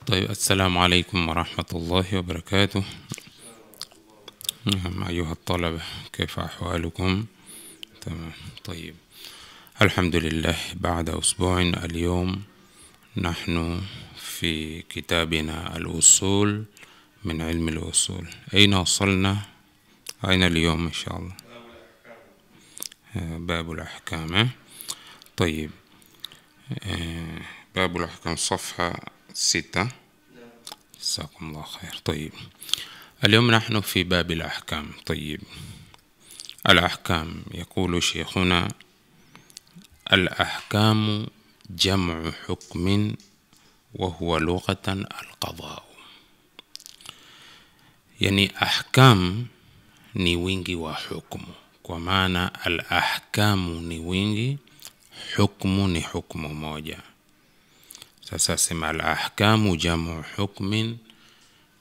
طيب، السلام عليكم ورحمة الله وبركاته. أيها الطلبة، كيف أحوالكم؟ تمام. طيب، الحمد لله. بعد أسبوع اليوم نحن في كتابنا الأصول من علم الأصول. أين وصلنا؟ أين اليوم إن شاء الله؟ باب الأحكام. طيب، باب الأحكام صفحة 6. جزاكم الله خير. طيب، اليوم نحن في باب الأحكام. طيب، الأحكام يقول شيخنا: الأحكام جمع حكم وهو لغة القضاء. يعني أحكام ni wingi wa hukumu, kwa maana al-ahkamu ni wingi, hukumu ni hukumu moja. Sasa sema al-ahkamu jamu hukmin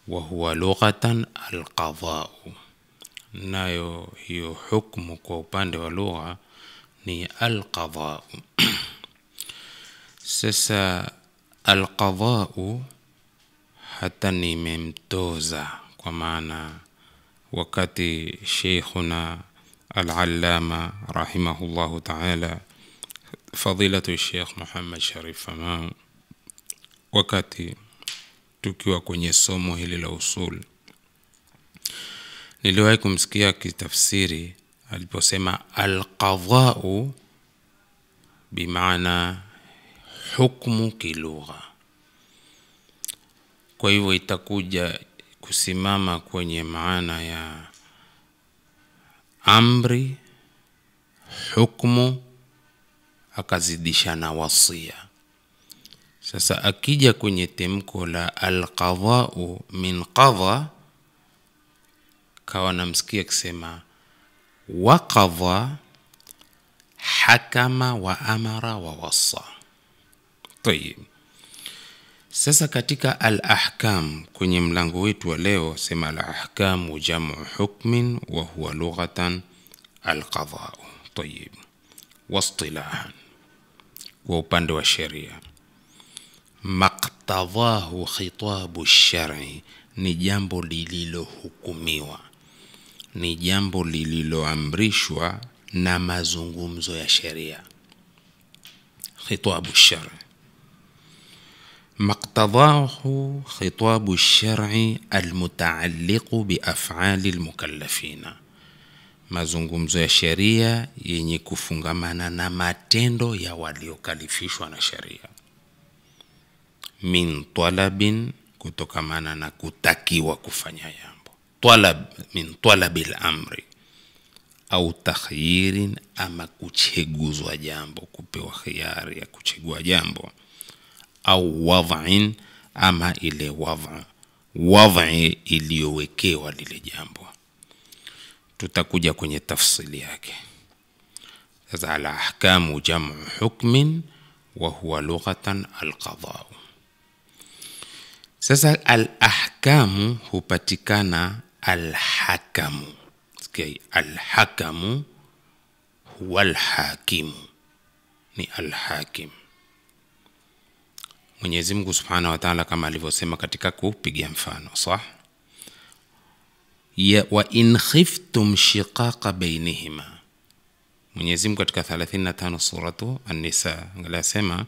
wa huwa lughatan al-qadha'u. Nayo hiyo hukumu kwa upande wa lugha ni al-qadha'u. Sasa al-qadha'u hata nimemtoza, kwa maana wakati sheikhuna al-allama rahimahullahu ta'ala fadilatu Sheikh Muhammad Sharif Amam, wakati tukiwa kwenye somo hili la usul, niliwahi kumsikia kitafsiri aliposema al-qadha'u bimaana hukmu kilugha. Kwa hivyo itakuja kusimama kwenye maana ya amri, hukmu, akazidisha na wasia. Sasa akija kwenye temko la al-qadha'u min qadha, kawa namsikia kusema wa qadha, hakama wa amara wa wasa. Tayib. Sasa katika al-ahkam kwenye mlango wetu wa leo sema al-ahkamu jamu hukmin wa huwa lughatan al-qadha'u. Tayib. Wastilahan, kwa upande wa sheria, maqtadhahu khitabu ash-shar'i, ni jambo lililohukumiwa, ni jambo lililoamrishwa na mazungumzo ya sheria. Khitabu ash-shar'i, maqtadhahu khitabu ash-shar'i al-muta'alliqu bi af'ali al-mukallafina, mazungumzo ya sheria yenye kufungamana na matendo ya waliokalifishwa na sheria. Min talabin, kutokamana na kutakiwa kufanya jambo. Talab min talabil amri, au takhyirin, ama kucheguzwa jambo, kupewa khiyari ya kuchagua jambo, au wad'in, ama ile wad'i iliyowekewa lile jambo. Tutakuja kwenye tafsili yake. Sasa al-ahkamu jamu hukmin wa huwa lughatan al-qadha'u. Sasa al-ahkamu hupatikana al-hakamu. Sikia, al-hakamu huwa al-hakimu, ni al-hakim. Mwenyezi Mungu Subhanahu wa Ta'ala kama alivyosema katika kupigia mfano, sah? Ya wa in khiftum shiqaqa bainihima. Mwenyezi Mungu katika 35 suratu An-Nisa anasema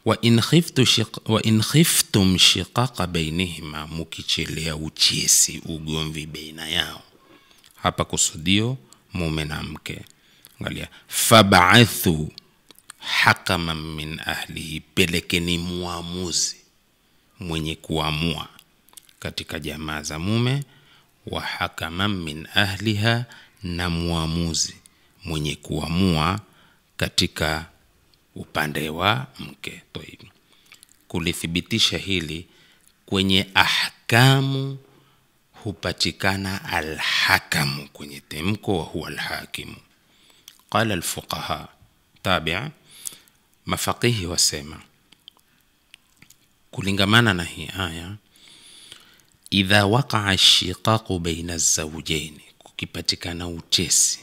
wa in khiftum shiqaqa bainihima, mukichelea uchesi, ugomvi baina yao. Hapa kusudio mume na mke. Angalia, fab'athu hakaman min ahlihi, pelekeni muamuzi mwenye kuamua katika jamaa za mume, wa hakaman min ahliha, na muamuzi mwenye kuamua katika upande wa mke. Toib. Kulithibitisha hili, kwenye ahkamu hupatikana al-hakamu kwenye temko wa huwa al-hakimu. Qala al-fuqaha, tabi'a, mafaqihi wasema kulingamana na hii aya, idha waqa'a ash-shiqaqu baina az-zawjayn, kukipatikana utesi,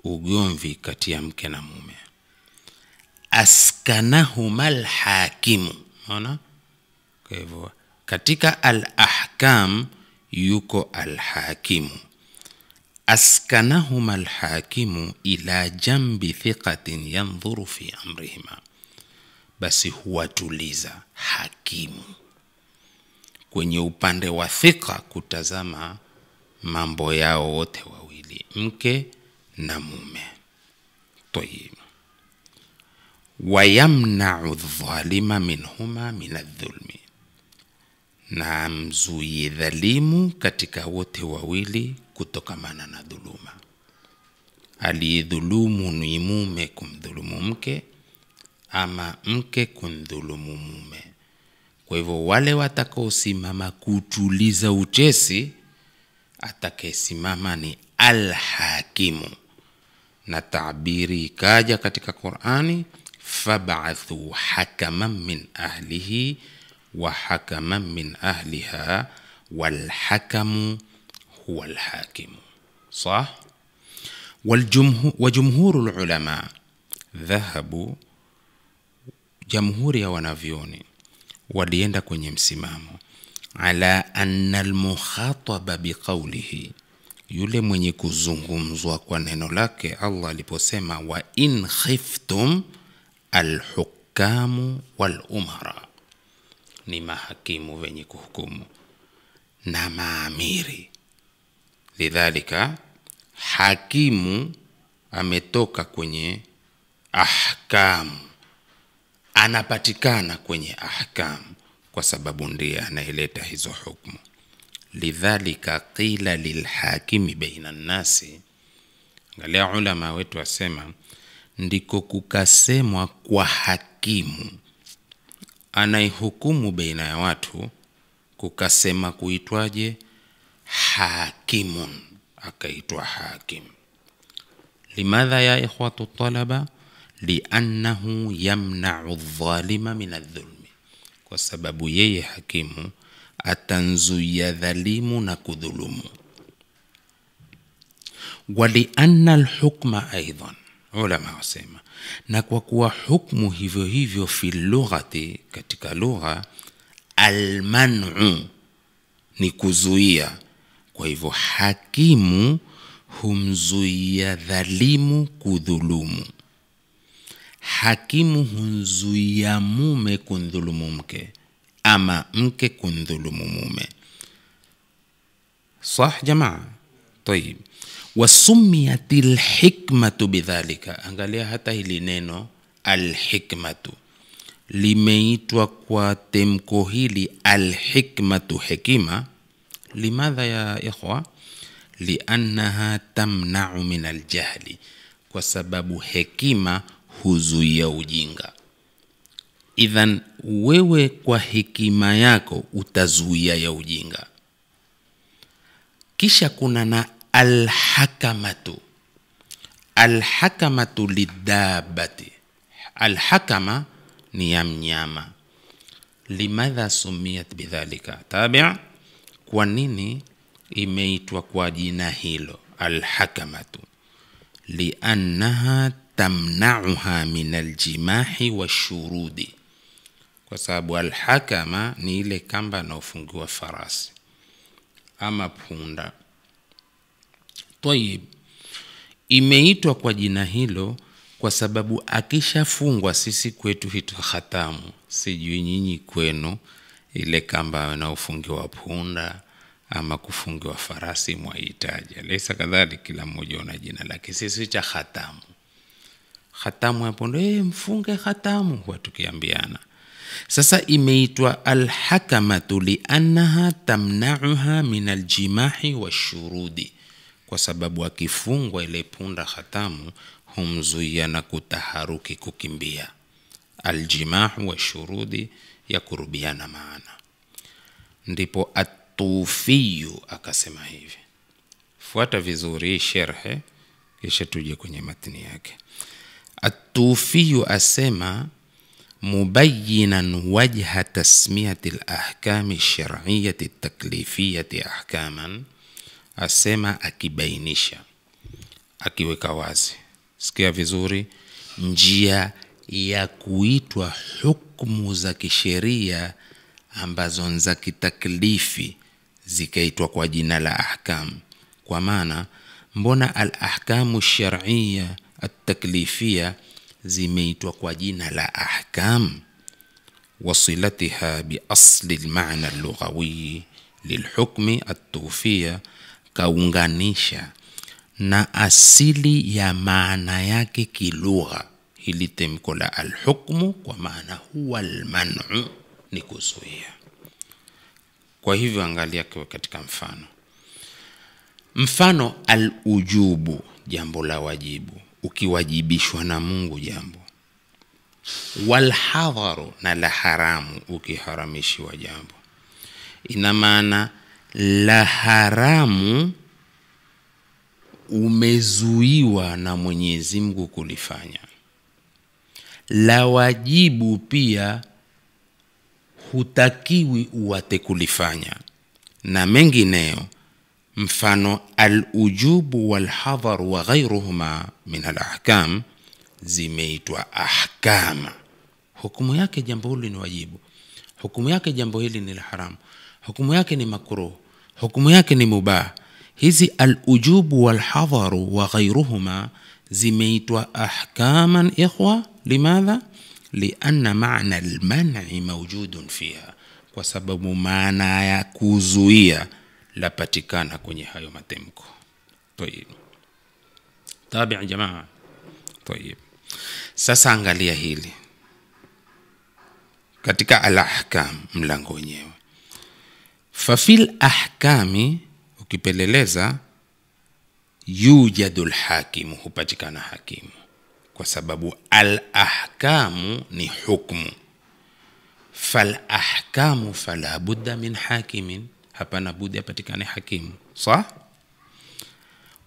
ugomvi kati ya mke na mume, askanahuma al-hakimu. Unaona? Kwa hivyo katika al-ahkam yuko al-hakimu. Askanahuma al-hakimu ila jambi thiqatin yanzuru fi amrihima, basi huwatuliza hakimu kwenye upande wa thika kutazama mambo yao wote wawili, mke na mume. Tayib. Wayamna'u adh-dhalima minhuma min adh-dhulmi, na mzuie dhalimu katika wote wawili kutokamana na dhuluma. Aliyedhulumu ni mume kumdhulumu mke, ama mke kumdhulumu mume. Kwa hivyo wale watakaosimama kutuliza uchesi, atakayesimama ni al-hakimu. Na taabiri ikaja katika Qur'ani, fab'athu hakaman min ahlihi wa hakaman min ahliha wal hakamu huwa al-hakimu. Sah? Wajumhuru ulama dhahabu, jamhuri ya wanavyoni walienda kwenye msimamo ala anna al-mukhataba biqawlihi, yule mwenye kuzungumzwa kwa neno lake Allah aliposema wa in khiftum al-hukamu wal-umara, ni mahakimu wenye kuhukumu na maamiri. Lidhalika hakimu ametoka kwenye ahkamu, anapatikana kwenye ahkamu kwa sababu ndiye anaileta hizo hukumu. Lidhalika qila lilhakimi baina an-nasi, angalia ulama wetu wasema ndiko kukasemwa kwa hakimu anayehukumu baina ya watu, kukasema kuitwaje? Hakimun, akaitwa hakim. Limadha ya ikhwatu talaba? Liannahu yamna'u adh-dhalima min adh-dhulmi, kwa sababu yeye hakimu atanzuia dhalimu na kudhulumu. Wali anna al-hukma aidan, ulama wasema, na kwa kuwa hukmu hivyo hivyo fi lughati, katika lugha, al-man'u ni kuzuia. Kwa hivyo hakimu humzuia dhalimu kudhulumu, hakimu humzuia mume kudhulumu mke, ama mke kudhulumu mume. Sah jamaa? Tayib. Wasumiyatil hikmatu bidhalika, angalia hata hili neno al-hikmatu limeitwa kwa temko hili al-hikmatu hekima. Limadha ya ikhwa? Liannaha tamna'u min al-jahli, kwa sababu hekima huzuia ujinga. Idhan wewe kwa hekima yako utazuia ya ujinga. Kisha kuna na al-hakamatu. Al-hakamatu lidabati, al-hakama ni ya mnyama. Limadha sumiyat bidhalika? Tabi'a, kwa nini imeitwa kwa jina hilo al-hakamatu? Liannaha tamna'uha min al-jimahi wash-shurudi, kwa sababu al-hakama ni ile kamba inayofungiwa farasi ama punda. Tayib, imeitwa kwa jina hilo kwa sababu akishafungwa, sisi kwetu hitu khatamu, sijui nyinyi kwenu ile kamba inayofungiwa punda ama kufungiwa farasi mwahitaji. Laisa kadhalika, kila mmoja ana jina lake. Sisi cha khatamu, khatamu hapo ndio mfunge khatamu kwa tukiambiana. Sasa imeitwa al-hakamatu liannaha tamna'uha min al-jimahi wash-shurudi, kwa sababu akifungwa ile punda khatamu humzuia na kutaharuki, kukimbia. Al-jimah wash-shurudi ya kurubiana maana. Ndipo at-Tufiyu akasema hivi, fuata vizuri sharhe kisha tuje kwenye matni yake. At-Tufiyu asema mubayyinan wajha tasmiyati al-ahkam ash-shar'iyyah at-taklifiyyah ahkaman, asema akibainisha, akiweka wazi, sikia vizuri, njia ya kuitwa hukumu za kisheria ambazo za kitaklifi zikaitwa kwa jina la ahkam. Kwa maana mbona al-ahkamu shar'iyya at-taklifiyya zimeitwa kwa jina la ahkam? Wasilatiha bi asli al-ma'na al-lughawi lilhukmi at-tawfiyya, kaunganisha na asili ya maana yake kilugha hili temko la al-hukmu, kwa maana huwa al-man'u, ni kuzuia. Kwa hivyo angalia katika mfano al-ujubu, jambo la wajibu, ukiwajibishwa na Mungu jambo. Wal hadharu, na la haramu, ukiharamishiwa jambo. Ina maana la haramu umezuiwa na Mwenyezi Mungu kulifanya, la wajibu pia hutakiwi uwate kulifanya, na mengineyo. Mfano al-ujubu wal hadhar wa ghayruhuma min al-ahkam zimeitwa ahkama. Hukumu yake jambo hili ni wajibu, hukumu yake jambo hili ni haramu, hukumu yake ni makruh, hukumu yake ni mubah. Hizi al-ujubu wal hadhar wa ghayruhuma zimeitwa ahkaman ikhwa. Limadha? Lianna ma'na al-man'i mawjudun fiha, kwa sababu maana ya kuzuia lapatikana kwenye hayo matemko. Tayeb, tabi'a jamaa. Tayeb, sasa angalia hili katika al-ahkam, mlango wenyewe. Fa fil ahkami, ukipeleleza, yujadul hakimu, hupatikana hakimu, kwa sababu al-ahkamu ni hukmu. Fal ahkamu fala budda min hakimin, hapana budi apatikane hakimu. Sawa?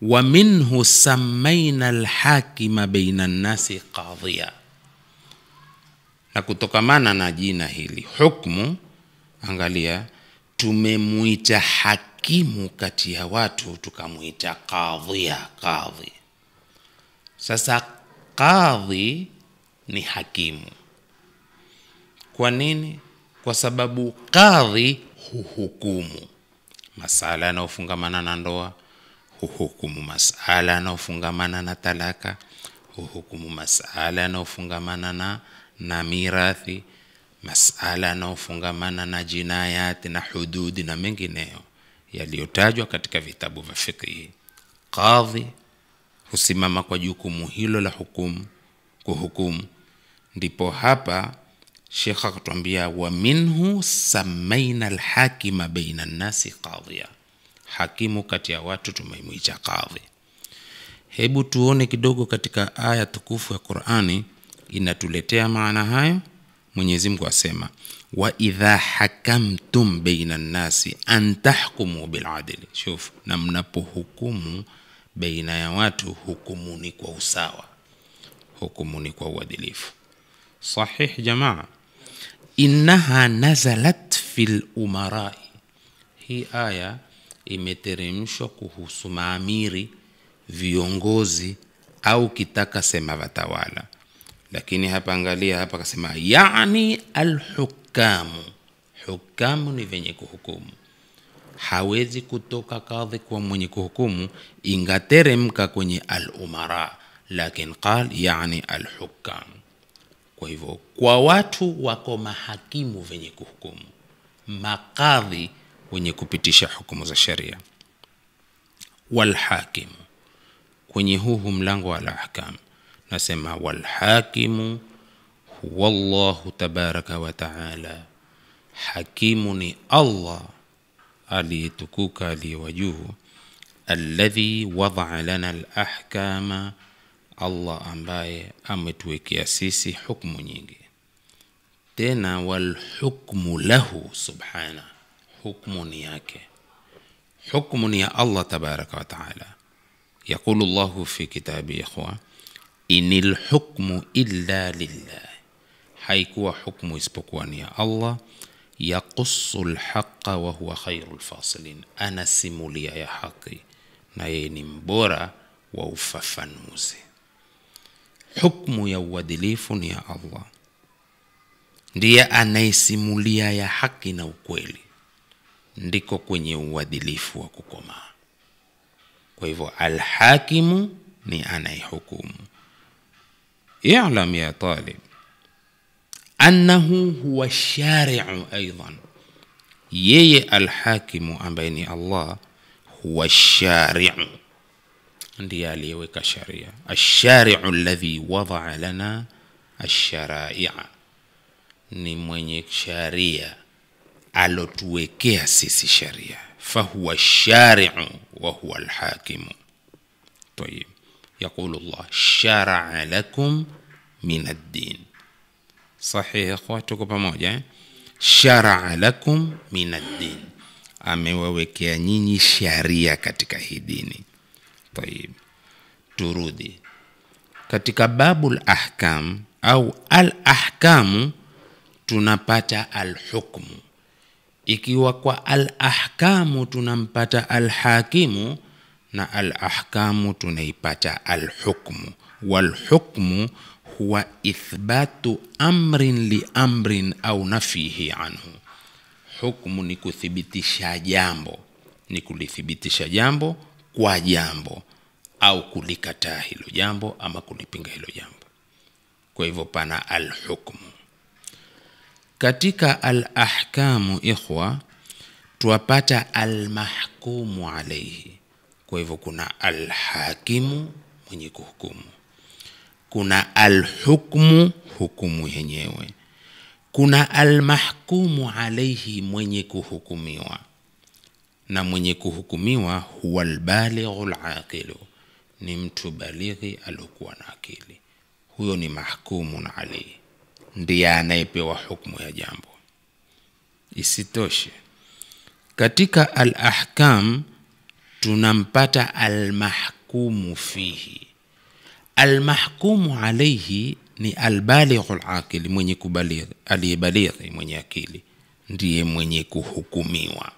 Wa minhu sammayna al-hakima baina an-nasi qadhiya, na kutokamana na jina hili hukmu, angalia, tumemuita hakimu kati ya watu, tukamuita qadhiya, qadhi. Sasa qadhi ni hakimu. Kwa nini? Kwa sababu qadhi huhukumu masala yanayofungamana na ndoa, huhukumu masala yanayofungamana na talaka, huhukumu masala yanayofungamana na mirathi, masala yanayofungamana na jinayati na hududi na mengineyo yaliyotajwa katika vitabu vya fiqh. Qadhi husimama kwa jukumu hilo la hukumu, kuhukumu. Ndipo hapa Sheikh akatuambia wa minhu samaina al-hakima baina an-nasi qadhiya, hakimu kati ya watu tumeimuita qadhi. Hebu tuone kidogo katika aya tukufu ya Qur'ani inatuletea maana hayo. Mwenyezi Mungu asema wa idha hakamtum baina an-nasi an tahkumu bil adli. Shuf, na mnapohukumu baina ya watu, hukumu ni kwa usawa, hukumu ni kwa uadilifu. Sahih jamaa? Innaha nazalat fil umara, hii aya imeteremshwa kuhusu maamiri, viongozi, au kitaka sema watawala. Lakini hapa angalia, hapa kasema yani al-hukamu. Hukamu ni venye kuhukumu. Hawezi kutoka kadhi kwa mwenye kuhukumu ingateremka kwenye al-umara, lakini qal yani al-hukam. Kwa hivyo kwa watu wako mahakimu venye kuhukumu, makadhi wenye kupitisha hukumu za sharia. Wal hakimu, kwenye huu mlango wa al-ahkam nasema wal hakimu huwa Allahu tabaraka wa taala. Hakimu ni Allah aliyetukuka, aliyewajuhu. Alladhi wada'a lana al-ahkama, Allah ambaye ametuwekea sisi hukumu nyingi. Tena wal hukmu lahu subhana, hukumu ni yake, hukumu ni ya Allah tabaraka wa taala. Yaqulu Allahu fi kitabi ikhwa, inil hukmu illa lillah, haikuwa hukumu isipokuwa ni ya Allah. Yaqussul haqqa wa huwa khairul fasilin, anasimulia ya haki na yeye ni mbora wa ufafanuzi. Hukumu ya uadilifu ni ya Allah. ndiye anaisimulia ya haki na ukweli, ndiko kwenye uadilifu wa kukomaa. Kwa hivyo al-hakimu ni anayehukumu. I'lam ya talib annahu huwa shari'u aidan, yeye al-hakimu ambaye ni Allah huwa shari'u, ndiye aliyeweka sharia. Ash-shari'u alladhi wada'a lana ash-shara'i'a, ni mwenye sharia alotuwekea sisi sharia. Fahuwa shari'u wa huwa al-hakimu. طيب يقول الله شرع لكم من الدين. صحيح اخواتكم pamoja. Shara'a lakum min ad-din, amewawekea nyinyi sharia katika hii dini. طيب turudi katika babul ahkam au al-ahkamu, tunapata al-hukmu. Ikiwa kwa al-ahkamu tunampata al-hakimu, na al-ahkamu tunaipata al-hukmu. Wal-hukmu huwa ithbatu amrin li amrin au nafihi anhu. Hukmu ni kuthibitisha jambo, ni kulithibitisha jambo kwa jambo, au kulikataa hilo jambo ama kulipinga hilo jambo. Kwa hivyo pana al-hukmu. Katika al-ahkamu ikhwa, tuwapata al-mahkumu alayhi. Kwa hivyo kuna al-hakimu, mwenye kuhukumu. Kuna al-hukmu, hukumu yenyewe. Kuna al-mahkumu alayhi, mwenye kuhukumiwa. Na mwenye kuhukumiwa huwa al-balighul aqilu, ni mtu balighi alokuwa na akili. Huyo ni mahkumun alayhi, ndiye anayepewa hukumu ya jambo. Isitoshe, katika al-ahkam tunampata al-mahkumu fihi. Al-mahkumu alayhi ni al-balighul aqil, mwenye kubalighi, aliyebalighi, mwenye akili, ndiye mwenye kuhukumiwa.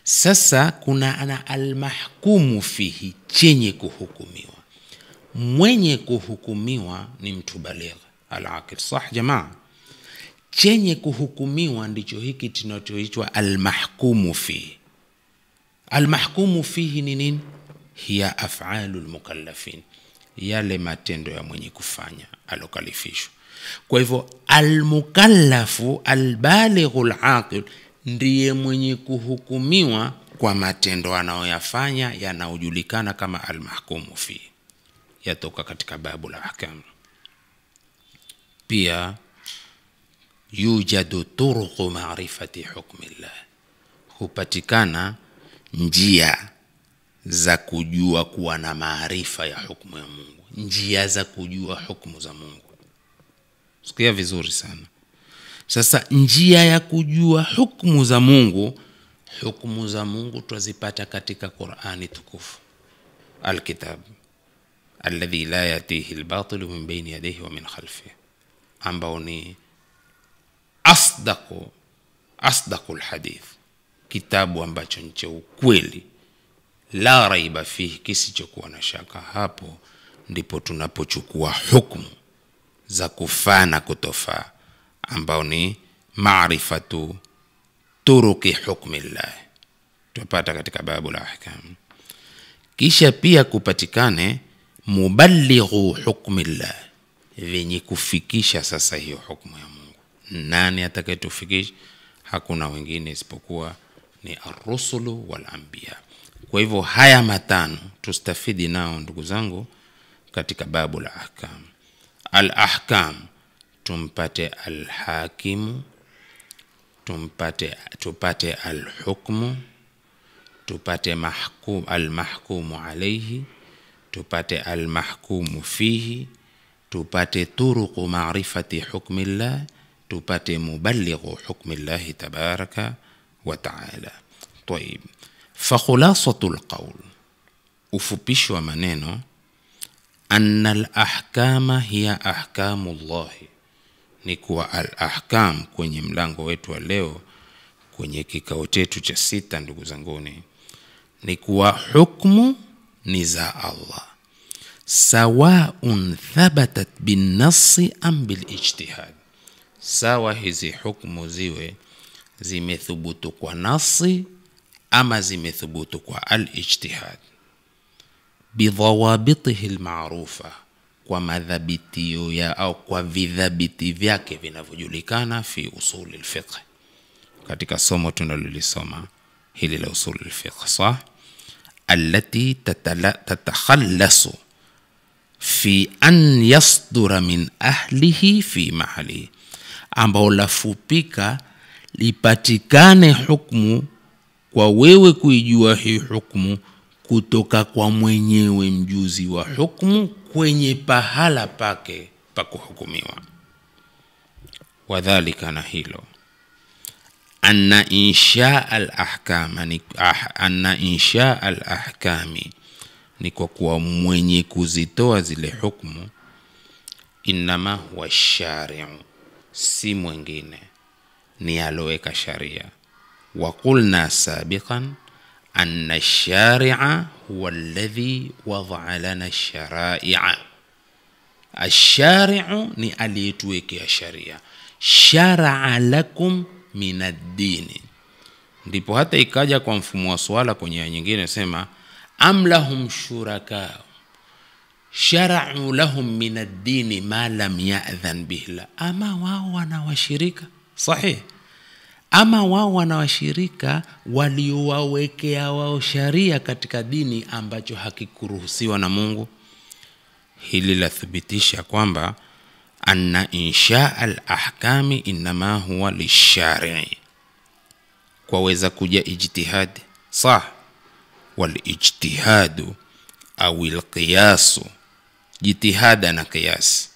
Sasa kuna ana al-mahkumu fihi, chenye kuhukumiwa. Mwenye kuhukumiwa ni mtu balighi al-aqil. Sah jamaa? Chenye kuhukumiwa ndicho hiki tunachoitwa al-mahkumu fihi. Al-mahkumu fihi ni nini? Hiya af'alul mukallafin, yale matendo ya mwenye kufanya alokalifishwa. Kwa hivyo al-mukallafu al-balighul aqil ndiye mwenye kuhukumiwa kwa matendo anayoyafanya yanayojulikana kama al-mahkumu fihi, yatoka katika babu la ahkam. Pia yujadu turuqu ma'rifati hukmillah, hupatikana njia za kujua kuwa na maarifa ya hukumu ya Mungu, njia za kujua hukumu za Mungu. Sikia vizuri sana. Sasa njia ya kujua hukumu za Mungu, hukumu za Mungu twazipata katika Qur'ani tukufu, al-kitab alladhi la yatihi al-batilu min bayni yadayhi wa min khalfihi, ambao ni asdaqul hadith, kitabu ambacho ni cha ukweli, la raiba fihi, kisichokuwa na shaka. Hapo ndipo tunapochukua hukumu za kufaa na kutofaa, ambao ni maarifatu turuki hukmillah, tupata katika babu la ahkam. Kisha pia kupatikane muballighu hukmillah, venye kufikisha sasa hiyo hukumu ya Mungu. Nani atakayetufikisha? Hakuna wengine isipokuwa ni ar-rusulu wal anbiya. Kwa hivyo haya matano tustafidi nao ndugu zangu katika babu la ahkam. Al-ahkam tumpate al-hakimu, tupate al-hukmu, tupate al-mahkumu alayhi, tupate al-mahkumu fihi, tupate turuqu ma'rifati hukmillah, tupate muballighu hukmillah tabaraka wa ta'ala. طيب فخلاصة القول, ufupisho wa maneno, anna al-ahkama hiya ahkamullah, ni kuwa al-ahkam kwenye mlango wetu wa leo, kwenye kikao chetu cha 6 ndugu zanguni, ni kuwa hukumu ni za Allah, sawaun thabatat bin nassi am bil ijtihad, sawa hizi hukumu ziwe zimethubutu kwa nasi ama zimethubutu kwa al-ijtihad, bidhawabitihi al-ma'rufa, kwa madhabitio ya au kwa vidhabiti vyake vinavyojulikana fi usul al-fiqh, katika somo tunalolisoma hili la usul al-fiqh, sah, allati tatakhallasu fi an yasdura min ahlihi fi mahali, ambao lafupika lipatikane hukumu kwa wewe kuijua hii hukumu kutoka kwa mwenyewe mjuzi wa hukumu kwenye pahala pake pa kuhukumiwa. Wadhalika, na hilo, anna insha al-ahkami ni kwa kuwa mwenye kuzitoa zile hukumu inama huwa shari'u, si mwingine ni aloweka sharia. Wa qulna sabiqan anna ash-shari'a huwa alladhi wada'a lana ash-shara'i'a. Ash-shari'u ni aliyetuwekea sharia, shara'a lakum min ad-din. Ndipo hata ikaja kwa mfumo wa swala kwenye nyingine sema am lahum shuraka shara'u lahum min ad-din ma lam ya'dhan bihi, ama wao wanawashirika, sahih, ama wao wanawashirika waliowawekea wao sharia katika dini ambacho hakikuruhusiwa na Mungu. Hili la thibitisha kwamba anna insha al-ahkami inma huwa lish-shari'i, kwaweza kuja ijtihad, sah, wal ijtihadu au al-qiyasu, jitihada na qiyas,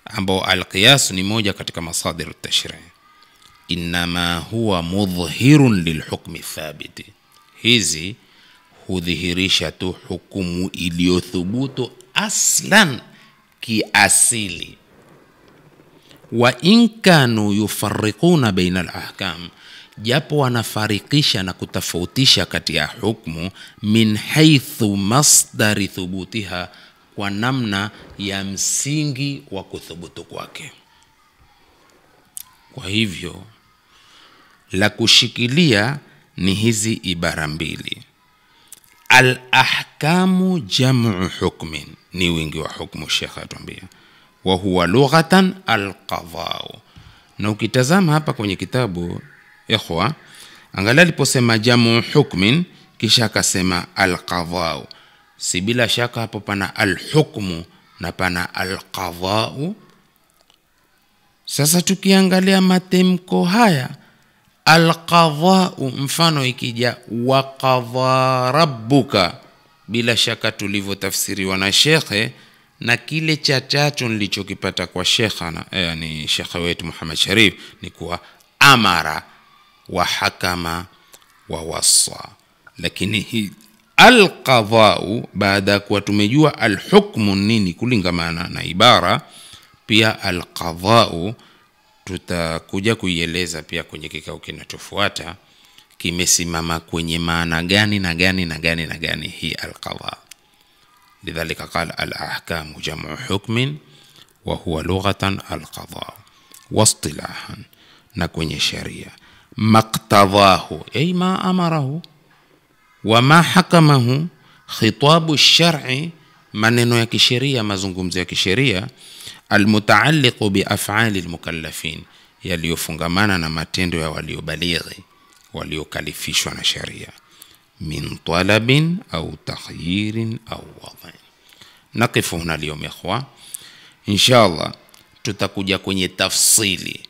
ambao al-qiyas ni moja katika masadir at-tashri', inma huwa mudhhirun lilhukmi thabiti. Hizi hudhihirisha tu hukumu iliyothubutu aslan, kiasili. Wa in kanu yufarriquna baina al-ahkam, japo wanafarikisha na kutofautisha kati ya hukumu, min haythu masdari thubutiha, kwa namna ya msingi wa kuthubutu kwake. Kwa hivyo la kushikilia ni hizi ibara mbili. Al-ahkamu jam'u hukmin, ni wingi wa hukumu, Sheikh atuambia, wa huwa lughatan al-qadha'u. Na ukitazama hapa kwenye kitabu, ikhwa, angalia aliposema jam'u hukmin kisha akasema al-qadha'u, si bila shaka hapo pana al-hukmu na pana al-qadha'u. Sasa tukiangalia matemko haya, al-qadha'u, mfano ikija wa qadha rabbuka, bila shaka tulivyotafsiriwa na shekhe na kile cha tatu nilichokipata kwa shekhana, yani shekhe wetu Muhammad Sharif, ni kuwa amara wa hakama wa wasa. Lakini hii al-qadha'u, baada kwa tumejua al-hukmu nini kulingamana na ibara, pia al-qadha'u tutakuja kuieleza pia kwenye kikao kinachofuata kimesimama kwenye maana gani na gani na gani na gani hii al-qadha. Lidhalika qala al-ahkamu jam'u hukmin wa huwa lughatan al-qadha, wastilahan, na kwenye sharia maqtadahu ay ma amarahu wa ma hakamahu, khitabu ash-shar'i, maneno ya kisheria, mazungumzo ya kisheria, almutaalliqu bi af'ali almukallafin, yaliyofungamana na matendo ya waliobalighi, waliokalifishwa na sharia, min talabin au takhyirin au wad'in. Naqifu huna leo ikhwa, inshallah tutakuja kwenye tafsili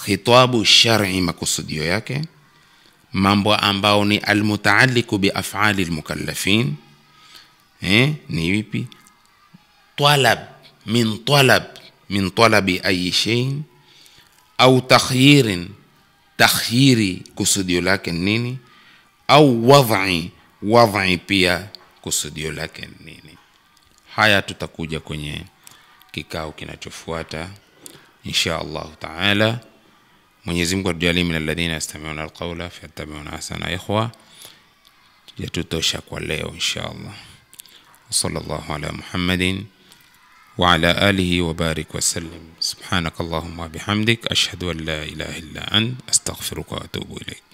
khitabu shar'i, makusudio yake, mambo ambao ni almutaalliqu bi af'ali almukallafin, ni vipi? Talab, min talabi ayi shay'in, au takhyirin, takhyiri kusudio lake nini, au wad'i pia kusudio lake nini. Haya tutakuja kwenye kikao kinachofuata insha Allah taala. Mwenyezi Mungu atujalie min alladhina yastami'una alqawla fayattabi'una ahsana. Ikhwa, yatutosha kwa leo insha Allah. Sallallahu ala Muhammadin وعلى آله وبارك وسلم. سبحانك اللهم وبحمدك أشهد أن لا إله إلا أنت أستغفرك وأتوب إليك.